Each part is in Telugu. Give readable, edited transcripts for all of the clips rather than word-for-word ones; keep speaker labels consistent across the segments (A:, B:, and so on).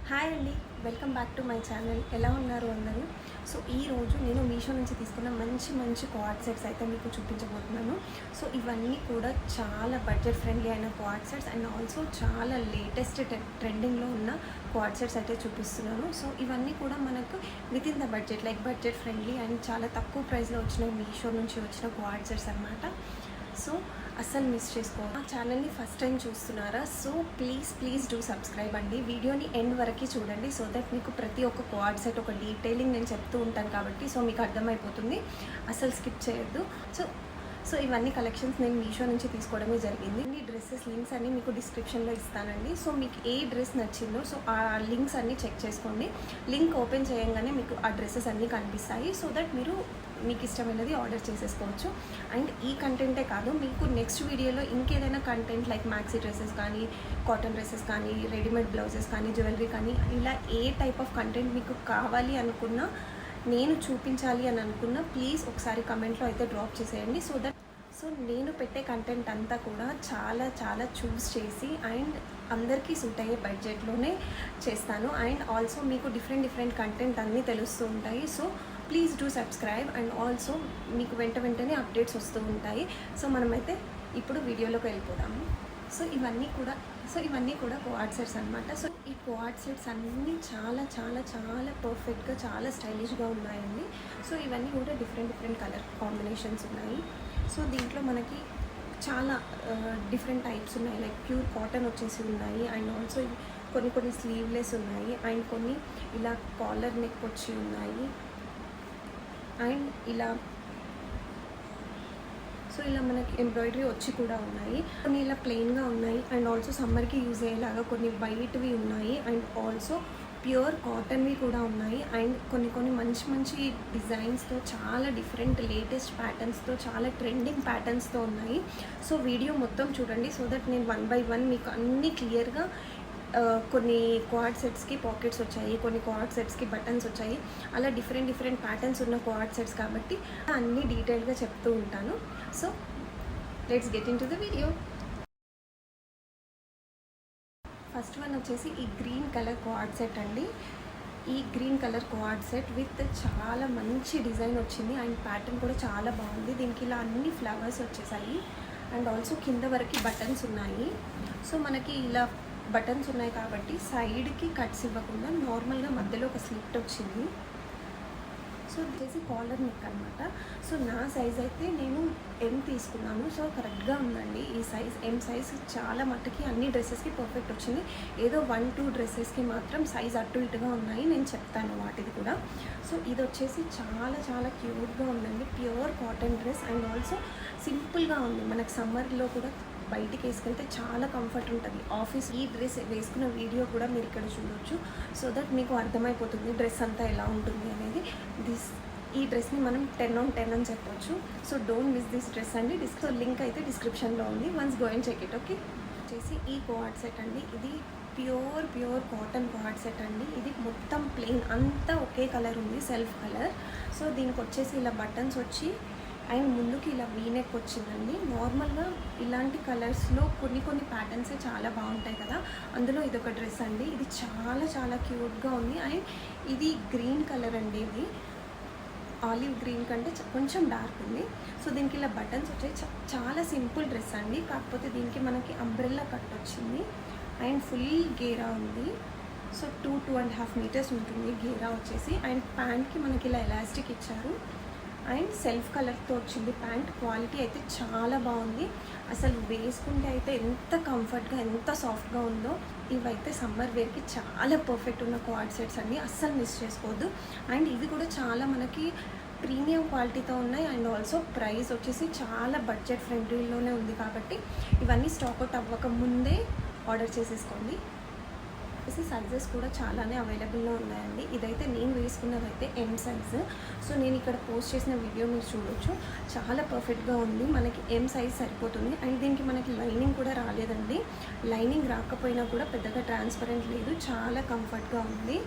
A: హాయ్ అండి, welcome back to my channel. ఎలా ఉన్నారు అందరూ? సో ఈరోజు నేను మీషో నుంచి తీసుకున్న మంచి మంచి క్వాడ్ సెట్స్ అయితే మీకు చూపించబోతున్నాను. సో ఇవన్నీ కూడా చాలా బడ్జెట్ ఫ్రెండ్లీ అయిన క్వాడ్ సెట్స్ అండ్ ఆల్సో చాలా లేటెస్ట్ ట్రెండింగ్లో ఉన్న క్వాడ్ సెట్స్ అయితే చూపిస్తున్నాను. సో ఇవన్నీ కూడా మనకు with in the budget, like budget friendly and చాలా తక్కువ ప్రైస్లో వచ్చిన మీషో నుంచి వచ్చిన క్వాడ్ సెట్స్ అనమాట. సో అస్సలు మిస్ చేసుకోవాలి. ఆ ఛానల్ని ఫస్ట్ టైం చూస్తున్నారా? సో ప్లీజ్ డూ సబ్స్క్రైబ్ అండి. వీడియోని ఎండ్ వరకు చూడండి, సో దట్ మీకు ప్రతి ఒక్క క్వాడ్ సెట్ ఒక డీటెయిలింగ్ నేను చెప్తూ ఉంటాను కాబట్టి సో మీకు అర్థమైపోతుంది. అస్సలు స్కిప్ చేయొద్దు. సో ఇవన్నీ కలెక్షన్స్ నేను మీషో నుంచి తీసుకోవడమే జరిగింది. ఈ డ్రెస్సెస్ లింక్స్ అన్నీ మీకు డిస్క్రిప్షన్లో ఇస్తానండి. సో మీకు ఏ డ్రెస్ నచ్చిందో సో ఆ లింక్స్ అన్నీ చెక్ చేసుకోండి. లింక్ ఓపెన్ చేయగానే మీకు ఆ డ్రెస్సెస్ అన్నీ కనిపిస్తాయి, సో దట్ మీరు మీకు ఇష్టమైనది ఆర్డర్ చేసేసుకోవచ్చు. అండ్ ఈ కంటెంటే కాదు, మీకు నెక్స్ట్ వీడియోలో ఇంకేదైనా కంటెంట్ లైక్ మ్యాక్సీ డ్రెస్సెస్ కానీ, కాటన్ డ్రెస్సెస్ కానీ, రెడీమేడ్ బ్లౌజెస్ కానీ, జ్యువెలరీ కానీ, ఇలా ఏ టైప్ ఆఫ్ కంటెంట్ మీకు కావాలి అనుకున్నా, నేను చూపించాలి అని అనుకున్నా, ప్లీజ్ ఒకసారి కమెంట్లో అయితే డ్రాప్ చేసేయండి. సో నేను పెట్టే కంటెంట్ అంతా కూడా చాలా చూస్ చేసి అండ్ అందరికీ సూట్ అయ్యే బడ్జెట్లోనే చేస్తాను. అండ్ ఆల్సో మీకు డిఫరెంట్ కంటెంట్ అన్నీ తెలుస్తూ ఉంటాయి. So please do subscribe and also మీకు వెంటనే అప్డేట్స్ వస్తూ ఉంటాయి. సో మనమైతే ఇప్పుడు వీడియోలోకి వెళ్ళిపోదాము. సో ఇవన్నీ కూడా క్వాడ్ సెట్స్ అనమాట. సో ఈ క్వాడ్ సెట్స్ అన్నీ చాలా పర్ఫెక్ట్గా, చాలా స్టైలిష్గా ఉన్నాయండి. సో ఇవన్నీ కూడా డిఫరెంట్ కలర్ కాంబినేషన్స్ ఉన్నాయి. సో దీంట్లో మనకి చాలా డిఫరెంట్ టైప్స్ ఉన్నాయి, లైక్ ప్యూర్ కాటన్ వచ్చేసి ఉన్నాయి. అండ్ ఆల్సో కొన్ని స్లీవ్లెస్ ఉన్నాయి అండ్ కొన్ని ఇలా కాలర్ నెక్ వచ్చి ఉన్నాయి. అండ్ ఇలా మనకి ఎంబ్రాయిడరీ వచ్చి కూడా ఉన్నాయి. కొన్ని ఇలా ప్లెయిన్గా ఉన్నాయి అండ్ ఆల్సో సమ్మర్కి యూజ్ అయ్యేలాగా కొన్ని వైట్వి ఉన్నాయి అండ్ ఆల్సో ప్యూర్ కాటన్వి కూడా ఉన్నాయి. అండ్ కొన్ని మంచి డిజైన్స్తో, చాలా డిఫరెంట్ లేటెస్ట్ ప్యాటర్న్స్తో, చాలా ట్రెండింగ్ ప్యాటర్న్స్తో ఉన్నాయి. సో వీడియో మొత్తం చూడండి, సో దట్ నేను 1 by 1 మీకు అన్నీ క్లియర్గా, కొన్ని క్వాడ్ సెట్స్కి పాకెట్స్ వచ్చాయి, కొన్ని క్వాడ్ సెట్స్కి బటన్స్ వచ్చాయి, అలా డిఫరెంట్ ప్యాటర్న్స్ ఉన్న క్వాడ్ సెట్స్ కాబట్టి అన్నీ డీటెయిల్గా చెప్తూ ఉంటాను. So let's get in to the video. First one వచ్చేసి ఈ గ్రీన్ కలర్ క్వాడ్ సెట్ అండి. ఈ green colour quad set with చాలా మంచి డిజైన్ వచ్చింది అండ్ ప్యాటర్న్ కూడా చాలా బాగుంది. దీనికి ఇలా అన్ని ఫ్లవర్స్ వచ్చేసాయి అండ్ ఆల్సో కింద వరకు బటన్స్ ఉన్నాయి. సో మనకి ఇలా బటన్స్ ఉన్నాయి కాబట్టి సైడ్కి కట్స్ ఇవ్వకుండా నార్మల్గా మధ్యలో ఒక స్లిట్ వచ్చింది. సో వచ్చేసి కాలర్ నెక్ అనమాట. సో నా సైజ్ అయితే నేను M తీసుకున్నాను. సో కరెక్ట్గా ఉందండి ఈ సైజ్. M సైజ్ చాలా మట్టుకి అన్ని డ్రెస్సెస్కి పర్ఫెక్ట్ వచ్చింది. ఏదో 1-2 డ్రెస్సెస్కి మాత్రం సైజ్ అటు ఇటుగా ఉన్నాయి, నేను చెప్తాను వాటిది కూడా. సో ఇది వచ్చేసి చాలా క్యూట్గా ఉందండి. Pure cotton dress and also సింపుల్గా ఉంది. మనకు సమ్మర్లో కూడా బయటికి వేసుకెళ్తే చాలా కంఫర్ట్ ఉంటుంది. ఆఫీస్ ఈ డ్రెస్ వేసుకున్న వీడియో కూడా మీరు ఇక్కడ చూడొచ్చు, సో దట్ మీకు అర్థమైపోతుంది డ్రెస్ అంతా ఎలా ఉంటుంది అనేది. ఈ డ్రెస్ని మనం 10 on 10 అని చెప్పొచ్చు. So don't miss this dress అండి. సో లింక్ అయితే డిస్క్రిప్షన్లో ఉంది, once go and check it. Okay, వచ్చేసి ఈ క్వాడ్ సెట్ అండి. ఇది ప్యూర్ కాటన్ క్వాడ్ సెట్ అండి. ఇది మొత్తం ప్లెయిన్, అంతా ఒకే కలర్ ఉంది, సెల్ఫ్ కలర్. సో దీనికి వచ్చేసి ఇలా బటన్స్ వచ్చి అండ్ ముందుకి ఇలా వీనెక్ వచ్చిందండి. నార్మల్గా ఇలాంటి కలర్స్లో కొన్ని ప్యాటర్న్సే చాలా బాగుంటాయి కదా, అందులో ఇదొక డ్రెస్ అండి. ఇది చాలా క్యూట్గా ఉంది. అండ్ ఇది గ్రీన్ కలర్ అండి. ఇది ఆలివ్ గ్రీన్ కంటే కొంచెం డార్క్ ఉంది. సో దీనికి ఇలా బటన్స్ వచ్చాయి. చాలా సింపుల్ డ్రెస్ అండి, కాకపోతే దీనికి మనకి అంబ్రెల్లా కట్ వచ్చింది అండ్ ఫుల్ గేరా ఉంది. సో 2.5 meters ఉంటుంది గేరా వచ్చేసి. అండ్ ప్యాంట్కి మనకి ఇలా ఎలాస్టిక్ ఇచ్చారు అండ్ సెల్ఫ్ కలర్తో వచ్చింది ప్యాంట్. క్వాలిటీ అయితే చాలా బాగుంది. అసలు వేసుకుంటే అయితే ఎంత కంఫర్ట్గా, ఎంత సాఫ్ట్గా ఉందో. ఇవైతే సమ్మర్ వేర్కి చాలా పర్ఫెక్ట్ ఉన్న క్వాడ్ సెట్స్ అండి, అస్సలు మిస్ చేసుకోవద్దు. అండ్ ఇవి కూడా చాలా మనకి ప్రీమియం క్వాలిటీతో ఉన్నాయి అండ్ ఆల్సో ప్రైస్ వచ్చేసి చాలా బడ్జెట్ ఫ్రెండ్లీలోనే ఉంది కాబట్టి ఇవన్నీ స్టాక్ అవుట్ అవ్వక ముందే ఆర్డర్ చేసేసుకోండి. సైజెస్ కూడా చాలానే అవైలబుల్లో ఉన్నాయండి. ఇదైతే నేను వేసుకున్నదైతే M సైజు. సో నేను ఇక్కడ పోస్ట్ చేసిన వీడియో మీరు చూడొచ్చు, చాలా పర్ఫెక్ట్గా ఉంది. మనకి M సైజ్ సరిపోతుంది. అండ్ దీనికి మనకి లైనింగ్ కూడా రాలేదండి. లైనింగ్ రాకపోయినా కూడా పెద్దగా ట్రాన్స్పరెంట్ లేదు, చాలా కంఫర్ట్గా ఉంది.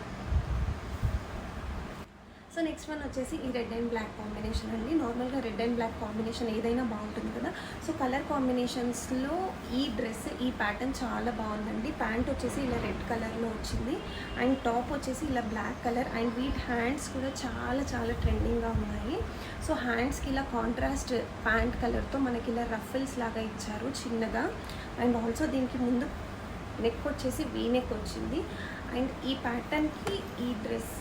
A: సో నెక్స్ట్ వన్ వచ్చేసి ఈ రెడ్ అండ్ బ్లాక్ కాంబినేషన్ అండి. నార్మల్గా రెడ్ అండ్ బ్లాక్ కాంబినేషన్ ఏదైనా బాగుంటుంది కదా. సో కలర్ కాంబినేషన్స్లో ఈ డ్రెస్ ఈ ప్యాటర్న్ చాలా బాగుందండి. ప్యాంట్ వచ్చేసి ఇలా రెడ్ కలర్లో వచ్చింది అండ్ టాప్ వచ్చేసి ఇలా black colour and white hands కూడా చాలా చాలా ట్రెండింగ్గా ఉన్నాయి. సో హ్యాండ్స్కి ఇలా కాంట్రాస్ట్ ప్యాంట్ కలర్తో మనకి ఇలా రఫల్స్ లాగా ఇచ్చారు చిన్నగా. అండ్ ఆల్సో దీనికి ముందు నెక్ వచ్చేసి వీ నెక్ వచ్చింది అండ్ ఈ ప్యాటర్న్కి ఈ డ్రెస్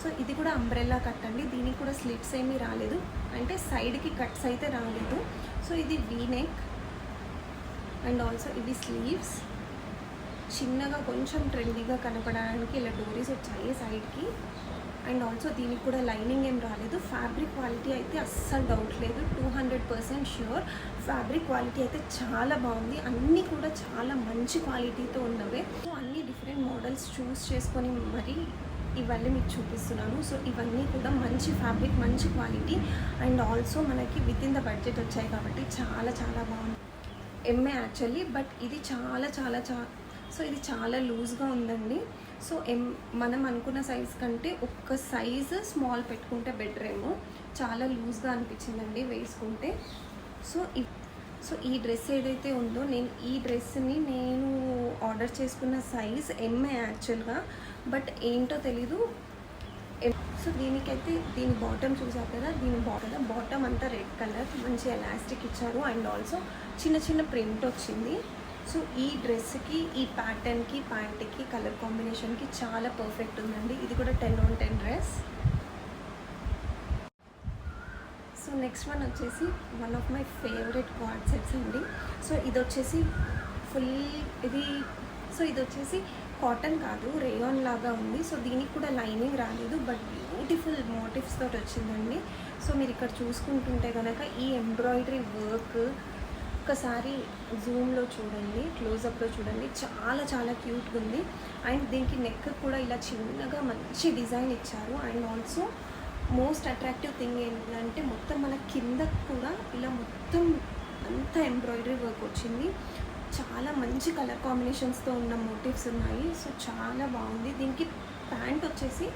A: సో ఇది కూడా అంబ్రెల్లా కట్ అండి. దీనికి కూడా స్లిట్స్ ఏమీ రాలేదు, అంటే సైడ్కి కట్స్ అయితే రాలేదు. సో ఇది వీ నెక్ అండ్ ఆల్సో ఇవి స్లీవ్స్. చిన్నగా కొంచెం ట్రెండీగా కనపడడానికి ఇలా డోరీస్ వచ్చాయి సైడ్కి. అండ్ ఆల్సో దీనికి కూడా లైనింగ్ ఏం రాలేదు. ఫ్యాబ్రిక్ క్వాలిటీ అయితే అస్సలు డౌట్ లేదు, 200% ష్యూర్. ఫ్యాబ్రిక్ క్వాలిటీ అయితే చాలా బాగుంది. అన్నీ కూడా చాలా మంచి క్వాలిటీతో ఉన్నవే. సో అన్ని డిఫరెంట్ మోడల్స్ చూస్ చేసుకొని మరి ఇవన్నీ మీకు చూపిస్తున్నాను. సో ఇవన్నీ కూడా మంచి ఫ్యాబ్రిక్, మంచి క్వాలిటీ అండ్ ఆల్సో మనకి విత్ ఇన్ ద బడ్జెట్ వచ్చాయి కాబట్టి చాలా చాలా బాగుంది. ఎంఏ యాక్చువల్లీ, బట్ ఇది సో ఇది చాలా లూజ్గా ఉందండి. సో మనం అనుకున్న సైజ్ కంటే ఒక్క సైజు స్మాల్ పెట్టుకుంటే బెటర్ ఏమో. చాలా లూజ్గా అనిపించిందండి వేసుకుంటే. సో ఈ డ్రెస్ ఏదైతే ఉందో ఈ డ్రెస్ని నేను ఆర్డర్ చేసుకున్న సైజ్ ఎంఏ యాక్చువల్గా, బట్ ఏంటో తెలీదు. సో దీనికైతే దీని బాటమ్ చూసారు కదా, బాటమ్ అంతా రెడ్ కలర్ మంచి ఎలాస్టిక్ ఇచ్చారు అండ్ ఆల్సో చిన్న చిన్న ప్రింట్ వచ్చింది. సో ఈ డ్రెస్కి ఈ ప్యాటర్న్కి ప్యాంట్కి కలర్ కాంబినేషన్కి చాలా పర్ఫెక్ట్ ఉందండి. ఇది కూడా 10/10 డ్రెస్. సో నెక్స్ట్ వన్ వచ్చేసి one of my favourite quad sets అండి. సో ఇది వచ్చేసి ఇది వచ్చేసి కాటన్ కాదు, రేయాన్ లాగా ఉంది. సో దీనికి కూడా లైనింగ్ రాలేదు, బట్ బ్యూటిఫుల్ మోటివ్స్ తోటి వచ్చిందండి. సో మీరు ఇక్కడ చూసుకుంటుంటే కనుక ఈ ఎంబ్రాయిడరీ వర్క్ ఒక్కసారి జూమ్లో చూడండి, క్లోజప్లో చూడండి, చాలా చాలా క్యూట్గా ఉంది. అండ్ దీనికి నెక్ కూడా ఇలా చిన్నగా మంచి డిజైన్ ఇచ్చారు. And also most attractive thing ఏంటంటే మొత్తం మన కింద కూడా ఇలా మొత్తం అంతా ఎంబ్రాయిడరీ వర్క్ వచ్చింది. చాలా మంచి కలర్ కాంబినేషన్స్తో ఉన్న మోటివ్స్ ఉన్నాయి. సో చాలా బాగుంది. దీనికి ప్యాంట్ వచ్చేసి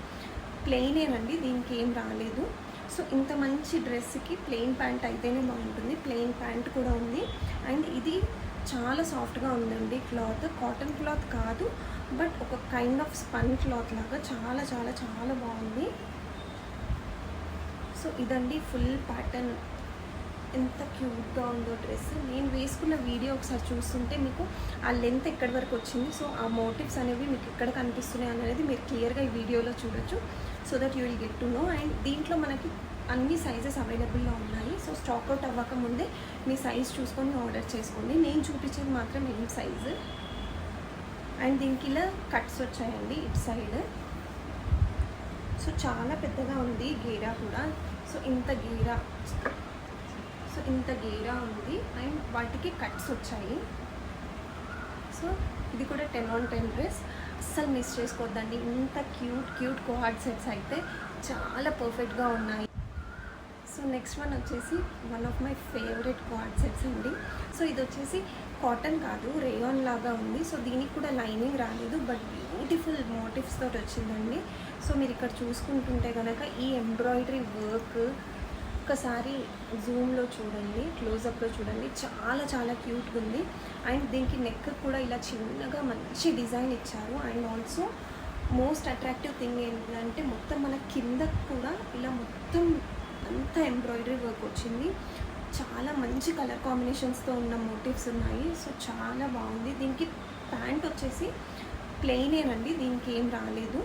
A: ప్లెయినేనండి, దీనికి ఏం రాలేదు. సో ఇంత మంచి డ్రెస్కి ప్లెయిన్ ప్యాంట్ అయితేనే బాగుంటుంది. ప్లెయిన్ ప్యాంట్ కూడా ఉంది అండ్ ఇది చాలా సాఫ్ట్గా ఉందండి. క్లాత్ కాటన్ క్లాత్ కాదు, బట్ ఒక కైండ్ ఆఫ్ స్పన్ క్లాత్ లాగా చాలా చాలా చాలా బాగుంది. సో ఇదండి ఫుల్ ప్యాటర్న్. ఎంత క్యూట్గా ఉందో డ్రెస్. నేను వేసుకున్న వీడియో ఒకసారి చూస్తుంటే మీకు ఆ లెంత్ ఎక్కడి వరకు వచ్చింది, సో ఆ మోటివ్స్ అనేవి మీకు ఎక్కడ కనిపిస్తున్నాయి అనేది మీరు క్లియర్గా ఈ వీడియోలో చూడొచ్చు. So that you will get to know. And దీంట్లో మనకి అన్ని సైజెస్ అవైలబుల్లో ఉన్నాయి. సో స్టాక్అవుట్ అవ్వక ముందే మీ సైజ్ చూసుకొని ఆర్డర్ చేసుకోండి. నేను చూపించేది మాత్రం ఏం సైజు. అండ్ దీనికి ఇలా కట్స్ వచ్చాయండి ఇటు సైడ్. సో చాలా పెద్దగా ఉంది గేరా కూడా. సో ఇంత గేరా ఉంది అండ్ వాటికి కట్స్ వచ్చాయి. సో ఇది కూడా 10/10 డ్రెస్. అస్సలు మిస్ చేసుకోవద్దండి. ఇంత క్యూట్ కోహార్డ్ సెట్స్ అయితే చాలా పర్ఫెక్ట్గా ఉన్నాయి. సో నెక్స్ట్ వన్ వచ్చేసి one of my favourite coord sets అండి. సో ఇది వచ్చేసి కాటన్ కాదు, రేయాన్ లాగా ఉంది. సో దీనికి కూడా లైనింగ్ రాలేదు, బట్ బ్యూటిఫుల్ మోటివ్స్ తోటి వచ్చిందండి. సో మీరు ఇక్కడ చూసుకుంటుంటే కనుక ఈ ఎంబ్రాయిడరీ వర్క్ ఒక్కసారి జూమ్లో చూడండి, క్లోజప్లో చూడండి, చాలా చాలా క్యూట్గా ఉంది. అండ్ దీనికి నెక్ కూడా ఇలా చిన్నగా మంచి డిజైన్ ఇచ్చారు. And also most attractive thing ఏంటంటే మొత్తం మన కింద కూడా ఇలా మొత్తం అంతా ఎంబ్రాయిడరీ వర్క్ వచ్చింది. చాలా మంచి కలర్ కాంబినేషన్స్తో ఉన్న మోటివ్స్ ఉన్నాయి. సో చాలా బాగుంది. దీనికి ప్యాంట్ వచ్చేసి ప్లెయినేనండి, దీనికి ఏం రాలేదు.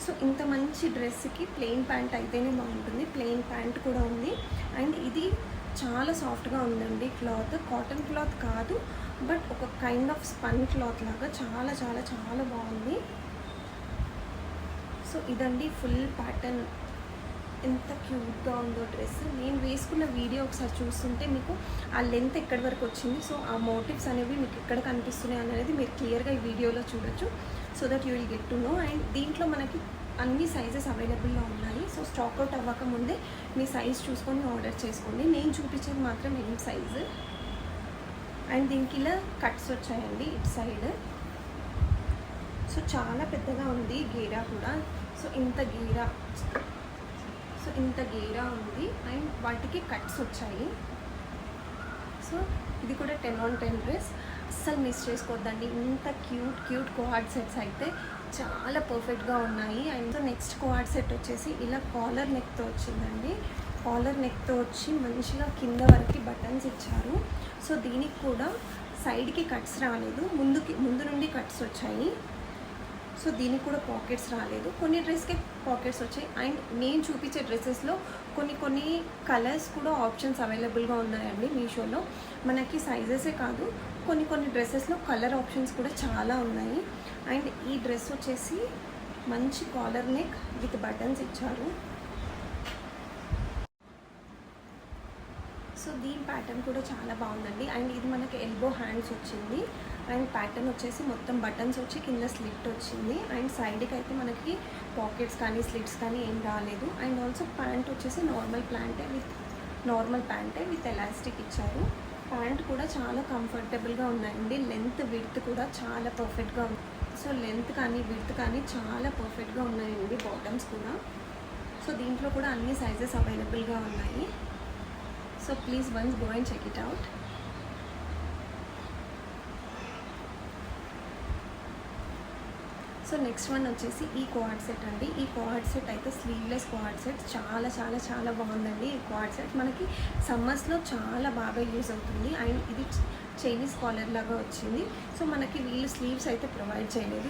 A: సో ఇంత మంచి డ్రెస్కి ప్లెయిన్ ప్యాంట్ అయితేనే బాగుంటుంది. ప్లెయిన్ ప్యాంట్ కూడా ఉంది అండ్ ఇది చాలా సాఫ్ట్గా ఉందండి. క్లాత్ కాటన్ క్లాత్ కాదు, బట్ ఒక కైండ్ ఆఫ్ స్పన్ క్లాత్ లాగా చాలా చాలా చాలా బాగుంది. సో ఇదండి ఫుల్ ప్యాటర్న్. ఎంత క్యూట్గా ఉందో డ్రెస్. నేను వేసుకున్న వీడియో ఒకసారి చూస్తుంటే మీకు ఆ లెంత్ ఎక్కడి వరకు వచ్చింది, సో ఆ మోటివ్స్ అనేవి మీకు ఎక్కడ కనిపిస్తున్నాయి అనేది మీరు క్లియర్గా ఈ వీడియోలో చూడొచ్చు. So that you will get to know. And దీంట్లో మనకి అన్ని సైజెస్ అవైలబుల్లో ఉన్నాయి. సో స్టాక్అవుట్ అవ్వక ముందే మీ సైజ్ చూసుకొని ఆర్డర్ చేసుకోండి. నేను చూపించేది మాత్రం ఏం సైజు. అండ్ దీనికి ఇలా కట్స్ వచ్చాయండి ఇటు సైడ్. సో చాలా పెద్దగా ఉంది గేరా కూడా. సో ఇంత గేరా ఉంది అండ్ వాటికి కట్స్ వచ్చాయి. సో ఇది కూడా 10/10 డ్రెస్, అస్సలు మిస్ చేసుకోవద్దండి. ఇంత క్యూట్ కోఆర్డ్ సెట్స్ అయితే చాలా పర్ఫెక్ట్గా ఉన్నాయి. అండ్ నెక్స్ట్ కోఆర్డ్ సెట్ వచ్చేసి ఇలా కాలర్ నెక్తో వచ్చిందండి. కాలర్ నెక్తో వచ్చి మంచిగా కింద వరకు బటన్స్ ఇచ్చారు. సో దీనికి కూడా సైడ్కి కట్స్ రాలేదు, ముందు నుండి కట్స్ వచ్చాయి. సో దీనికి కూడా పాకెట్స్ రాలేదు. కొన్ని డ్రెస్కి పాకెట్స్ వచ్చాయి. అండ్ నేను చూపించే డ్రెస్సెస్లో కొన్ని కలర్స్ కూడా ఆప్షన్స్ అవైలబుల్గా ఉన్నాయండి మీషోలో. మనకి సైజెసే కాదు, కొన్ని డ్రెస్సెస్లో కలర్ ఆప్షన్స్ కూడా చాలా ఉన్నాయి. అండ్ ఈ డ్రెస్ వచ్చేసి మంచి కాలర్ నెక్ విత్ బటన్స్ ఇచ్చారు. సో దీని ప్యాటర్న్ కూడా చాలా బాగుందండి. అండ్ ఇది మనకి ఎల్బో హ్యాండ్స్ వచ్చింది. అండ్ ప్యాటర్న్ వచ్చేసి మొత్తం బటన్స్ వచ్చి కింద స్లిట్ వచ్చింది. అండ్ సైడ్కి అయితే మనకి పాకెట్స్ కానీ స్లిట్స్ కానీ ఏం రాలేదు. అండ్ ఆల్సో ప్యాంట్ వచ్చేసి నార్మల్ ప్యాంటే విత్ ఎలాస్టిక్ ఇచ్చారు. ప్యాంట్ కూడా చాలా కంఫర్టబుల్గా ఉన్నాయండి. లెంత్ విడ్త్ కూడా చాలా పర్ఫెక్ట్గా ఉంది. సో లెంత్ కానీ విడ్త్ కానీ చాలా పర్ఫెక్ట్గా ఉన్నాయండి బాటమ్స్ కూడా. సో దీంట్లో కూడా అన్ని సైజెస్ అవైలబుల్గా ఉన్నాయి. So please once go and check it out. So next one వచ్చేసి ఈ కోఆర్డ్ సెట్ అండి. ఈ కోఆర్డ్ సెట్ అయితే స్లీవ్లెస్ కోఆర్డ్ సెట్ చాలా బాగుందండి. ఈ కోఆర్డ్ సెట్ మనకి సమ్మర్స్లో చాలా బాగా యూజ్ అవుతుంది. అండ్ ఇది చైనీస్ కాలర్ లాగా వచ్చింది. సో మనకి వీళ్ళు స్లీవ్స్ అయితే ప్రొవైడ్ చేయలేదు.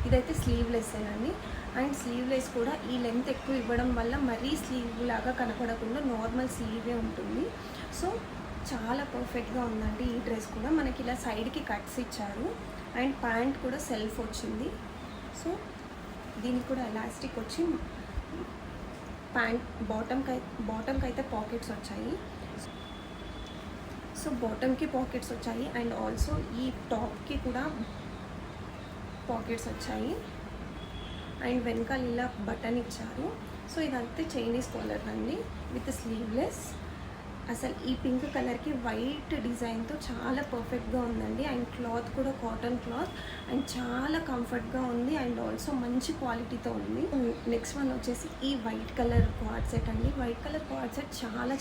A: ఇదైతే స్లీవ్లెస్సేనండి. అండ్ స్లీవ్లెస్ కూడా ఈ లెంత్ ఎక్కువ ఇవ్వడం వల్ల మరీ స్లీవ్ లాగా కనపడకుండా నార్మల్ స్లీవే ఉంటుంది. సో చాలా పర్ఫెక్ట్గా ఉందండి. ఈ డ్రెస్ కూడా మనకి ఇలా సైడ్కి కట్స్ ఇచ్చారు. అండ్ ప్యాంట్ కూడా సెల్ఫ్ వచ్చింది. సో దీనికి కూడా ఎలాస్టిక్ వచ్చి ప్యాంట్ బాటమ్కి అయితే పాకెట్స్ వచ్చాయి. సో బాటమ్కి పాకెట్స్ వచ్చాయి. అండ్ ఆల్సో ఈ టాప్కి కూడా పాకెట్స్ వచ్చాయి. అండ్ వెనకాల ఇలా బటన్ ఇచ్చారు. సో ఇదంతా చైనీస్ కాలర్ అండి విత్ స్లీవ్లెస్. అసలు ఈ పింక్ కలర్కి వైట్ డిజైన్తో చాలా పర్ఫెక్ట్గా ఉందండి. అండ్ క్లాత్ కూడా కాటన్ క్లాత్ అండ్ చాలా కంఫర్ట్గా ఉంది. అండ్ ఆల్సో మంచి క్వాలిటీతో ఉంది. నెక్స్ట్ వన్ వచ్చేసి ఈ వైట్ కలర్ కోఆర్డ్ సెట్ అండి. వైట్ కలర్ కోఆర్డ్ సెట్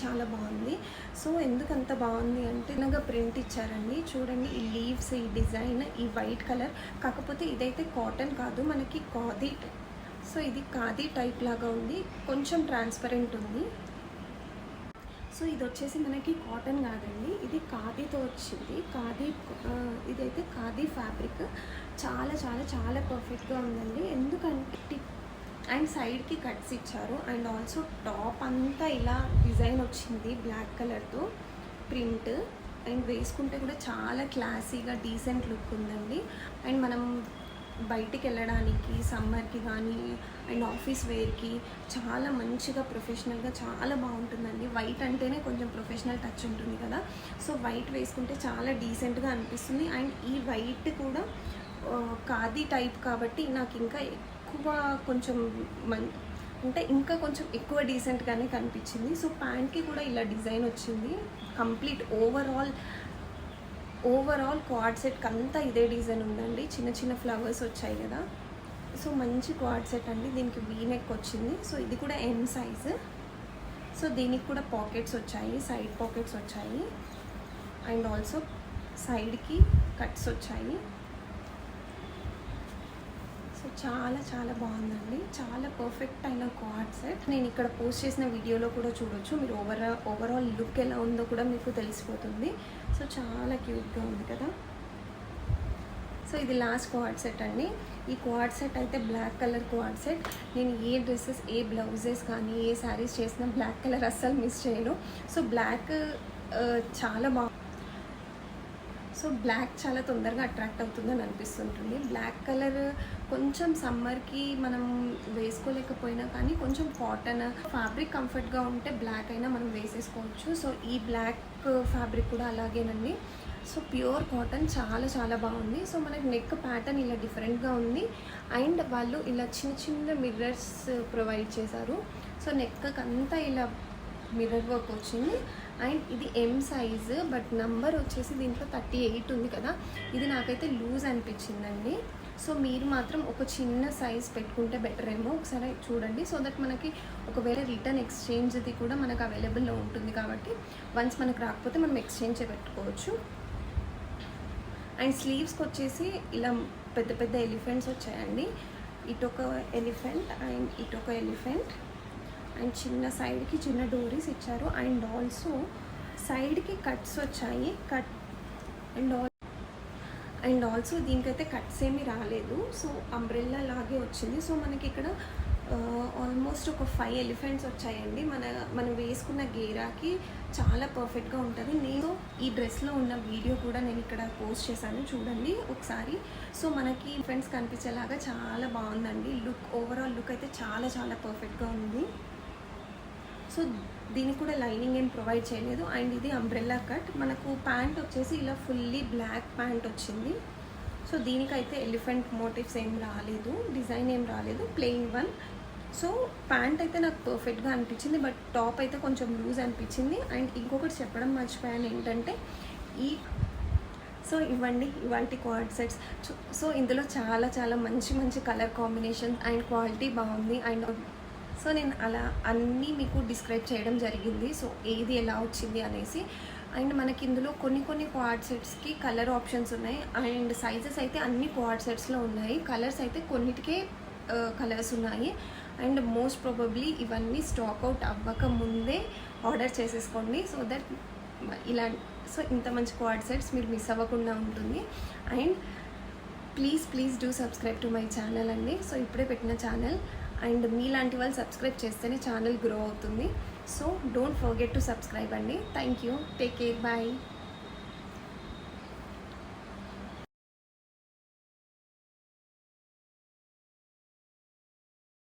A: చాలా బాగుంది. సో ఎందుకంత బాగుంది అంటే ఇలాగా ప్రింట్ ఇచ్చారండి. చూడండి ఈ లీవ్స్, ఈ డిజైన్, ఈ వైట్ కలర్. కాకపోతే ఇదైతే కాటన్ కాదు, మనకి ఖాదీ. సో ఇది ఖాదీ టైప్ లాగా ఉంది, కొంచెం ట్రాన్స్పరెంట్ ఉంది. సో ఇది వచ్చేసి మనకి కాటన్ కాదండి, ఇది ఖాదీతో వచ్చింది. ఇదైతే ఖాదీ ఫ్యాబ్రిక్. చాలా పర్ఫెక్ట్గా ఉందండి. ఎందుకంటే అండ్ సైడ్కి కట్స్ ఇచ్చారు. అండ్ ఆల్సో టాప్ అంతా ఇలా డిజైన్ వచ్చింది బ్లాక్ కలర్తో ప్రింట్. అండ్ వేసుకుంటే కూడా చాలా క్లాసీగా డీసెంట్ లుక్ ఉందండి. అండ్ మనం బయటికి వెళ్ళడానికి సమ్మర్కి కానీ అండ్ ఆఫీస్ వేర్కి చాలా మంచిగా ప్రొఫెషనల్గా చాలా బాగుంటుందండి. వైట్ అంటేనే కొంచెం ప్రొఫెషనల్ టచ్ ఉంటుంది కదా. సో వైట్ వేసుకుంటే చాలా డీసెంట్గా అనిపిస్తుంది. అండ్ ఈ వైట్ కూడా ఖాదీ టైప్ కాబట్టి నాకు ఇంకా ఎక్కువ కొంచెం అంటే ఇంకా కొంచెం ఎక్కువ డీసెంట్గానే కనిపించింది. సో ప్యాంట్కి కూడా ఇలా డిజైన్ వచ్చింది. కంప్లీట్ ఓవరాల్ క్వాడ్ సెట్కి అంతా ఇదే డిజైన్ ఉందండి. చిన్న ఫ్లవర్స్ వచ్చాయి కదా. సో మంచి క్వాడ్ సెట్ అండి. దీనికి వీ నెక్ వచ్చింది. సో ఇది కూడా ఎం సైజు. సో దీనికి కూడా పాకెట్స్ వచ్చాయి, సైడ్ పాకెట్స్ వచ్చాయి. అండ్ ఆల్సో సైడ్కి కట్స్ వచ్చాయి. సో చాలా బాగుందండి. చాలా పర్ఫెక్ట్ అయిన క్వాడ్ సెట్. నేను ఇక్కడ పోస్ట్ చేసిన వీడియోలో కూడా చూడొచ్చు. మీరు ఓవరాల్ లుక్ ఎలా ఉందో కూడా మీకు తెలిసిపోతుంది. సో చాలా క్యూట్గా ఉంది కదా. సో ఇది లాస్ట్ క్వాడ్ సెట్ అండి. ఈ క్వాడ్ సెట్ అయితే బ్లాక్ కలర్ క్వాడ్ సెట్. నేను ఏ డ్రెస్సెస్, ఏ బ్లౌజెస్ కానీ ఏ శారీస్ చేసినా బ్లాక్ కలర్ అస్సలు మిస్ చేయను. సో బ్లాక్ చాలా సో బ్లాక్ చాలా తొందరగా అట్రాక్ట్ అవుతుందని అనిపిస్తుంటుంది. బ్లాక్ కలర్ కొంచెం సమ్మర్కి మనం వేసుకోలేకపోయినా కానీ కొంచెం కాటన్ ఫ్యాబ్రిక్ కంఫర్ట్గా ఉంటే బ్లాక్ అయినా మనం వేసేసుకోవచ్చు. సో ఈ బ్లాక్ ఫ్యాబ్రిక్ కూడా అలాగేనండి. సో ప్యూర్ కాటన్ చాలా బాగుంది. సో మనకి నెక్ ప్యాటర్న్ ఇలా డిఫరెంట్గా ఉంది. అండ్ వాళ్ళు ఇలా చిన్న మిర్రర్స్ ప్రొవైడ్ చేశారు. సో నెక్ అంతా ఇలా మిర్రర్ వర్క్ వచ్చింది. అండ్ ఇది ఎం సైజు, బట్ నంబర్ వచ్చేసి దీంట్లో 38 ఉంది కదా. ఇది నాకైతే లూజ్ అనిపించిందండి. సో మీరు మాత్రం ఒక చిన్న సైజ్ పెట్టుకుంటే బెటర్ ఏమో, ఒకసారి చూడండి. సో దట్ మనకి ఒకవేళ రిటర్న్ ఎక్స్చేంజ్ది కూడా మనకు అవైలబుల్లో ఉంటుంది కాబట్టి వన్స్ మనకు రాకపోతే మనం ఎక్స్చేంజ్ పెట్టుకోవచ్చు. అండ్ స్లీవ్స్కి వచ్చేసి ఇలా పెద్ద పెద్ద ఎలిఫెంట్స్ వచ్చాయండి. ఇటొక ఎలిఫెంట్ అండ్ ఇటొక ఎలిఫెంట్ అండ్ చిన్న సైడ్కి చిన్న డోరీస్ ఇచ్చారు. అండ్ ఆల్సో సైడ్కి కట్స్ వచ్చాయి. కట్ అండ్ ఆల్సో దీనికైతే కట్స్ ఏమీ రాలేదు. సో అంబ్రెల్లా లాగే వచ్చింది. సో మనకి ఇక్కడ ఆల్మోస్ట్ ఒక 5 ఎలిఫెంట్స్ వచ్చాయండి. మనం వేసుకున్న గేరాకి చాలా పర్ఫెక్ట్గా ఉంటుంది. నేను ఈ డ్రెస్లో ఉన్న వీడియో కూడా నేను ఇక్కడ పోస్ట్ చేశాను, చూడండి ఒకసారి. సో మనకి ఎలిఫెంట్స్ కనిపించేలాగా చాలా బాగుందండి లుక్. ఓవరాల్ లుక్ అయితే చాలా చాలా పర్ఫెక్ట్గా ఉంది. సో దీనికి కూడా లైనింగ్ ఏం ప్రొవైడ్ చేయలేదు. అండ్ ఇది అంబ్రెల్లా కట్. మనకు ప్యాంట్ వచ్చేసి ఇలా ఫుల్లీ బ్లాక్ ప్యాంట్ వచ్చింది. సో దీనికైతే ఎలిఫెంట్ మోటివ్స్ ఏం రాలేదు, డిజైన్ ఏం రాలేదు, ప్లెయిన్ వన్. సో ప్యాంట్ అయితే నాకు పర్ఫెక్ట్గా అనిపించింది, బట్ టాప్ అయితే కొంచెం లూజ్ అనిపించింది. అండ్ ఇంకొకటి చెప్పడం మర్చిపోయాను ఏంటంటే ఇవ్వండి ఇవాల్టి క్వాడ్ సెట్స్. సో ఇందులో చాలా చాలా మంచి మంచి కలర్ కాంబినేషన్స్ అండ్ క్వాలిటీ బాగుంది. అండ్ సో నేను అలా అన్నీ మీకు డిస్క్రైబ్ చేయడం జరిగింది, సో ఏది ఎలా వచ్చింది అనేసి. అండ్ మనకి ఇందులో కొన్ని క్వాడ్ సెట్స్కి కలర్ ఆప్షన్స్ ఉన్నాయి. అండ్ సైజెస్ అయితే అన్ని క్వాడ్ సెట్స్లో ఉన్నాయి. కలర్స్ అయితే కొన్నిటికే కలర్స్ ఉన్నాయి. అండ్ మోస్ట్ ప్రాబబ్లీ ఇవన్నీ స్టాక్ అవుట్ అవ్వక ముందే ఆర్డర్ చేసేసుకోండి. సో దట్ ఇంత మంచి క్వాడ్ సెట్స్ మీరు మిస్ అవ్వకుండా ఉంటుంది. And please do subscribe to my channel అండి. సో ఇప్పుడే పెట్టిన ఛానల్. అండ్ మీలాంటి వాళ్ళు సబ్స్క్రైబ్ చేస్తేనే ఛానల్ గ్రో అవుతుంది. So don't forget to subscribe అండి. Thank you, take care, bye.